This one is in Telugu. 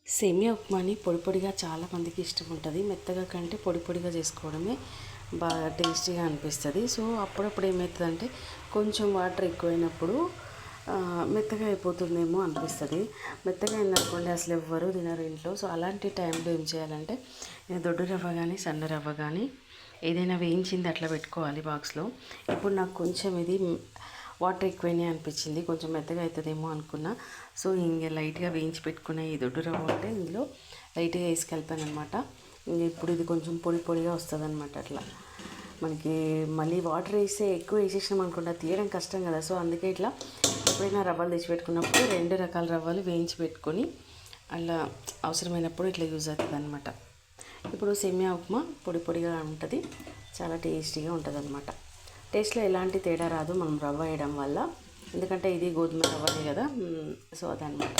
సేమియా ఉప్మాని పొడి పొడిగా చాలామందికి ఇష్టం ఉంటుంది. మెత్తగా కంటే పొడి పొడిగా చేసుకోవడమే బాగా టేస్టీగా అనిపిస్తుంది. సో అప్పుడప్పుడు ఏమవుతుందంటే కొంచెం వాటర్ ఎక్కువైనప్పుడు మెత్తగా అయిపోతుందేమో అనిపిస్తుంది. మెత్తగా అయిందనుకోండి అసలు ఎవ్వరూ తినరు ఇంట్లో. సో అలాంటి టైంలో ఏం చేయాలంటే దొడ్డు రవ్వ కానీ సన్న రవ్వ కానీ ఏదైనా వేయించింది అట్లా పెట్టుకోవాలి బాక్స్లో. ఇప్పుడు నాకు కొంచెం ఇది వాటర్ ఎక్కువైనాయి అనిపించింది, కొంచెం మెత్తగా అవుతుందేమో అనుకున్నా. సో ఇంక లైట్గా వేయించి పెట్టుకున్న ఈ దొడ్డు రవ్వ ఉంటే ఇందులో లైట్గా వేసి కలిపాను అనమాట. ఇప్పుడు ఇది కొంచెం పొడి పొడిగా వస్తుంది అనమాట. అట్లా మనకి మళ్ళీ వాటర్ వేస్తే ఎక్కువ వేసేసినాం అనుకుంటా తీయడం కష్టం కదా. సో అందుకే ఇట్లా ఎప్పుడైనా రవ్వలు తెచ్చి పెట్టుకున్నప్పుడు 2 రకాల రవ్వలు వేయించి పెట్టుకొని అలా అవసరమైనప్పుడు ఇట్లా యూజ్ అవుతుంది అనమాట. ఇప్పుడు సేమియా ఉప్మా పొడి పొడిగా ఉంటుంది, చాలా టేస్టీగా ఉంటుంది అనమాట. టేస్ట్లో ఎలాంటి తేడా రాదు మనం రవ్వ వేయడం వల్ల, ఎందుకంటే ఇది గోధుమ రవ్వనే కదా. సో అదనమాట.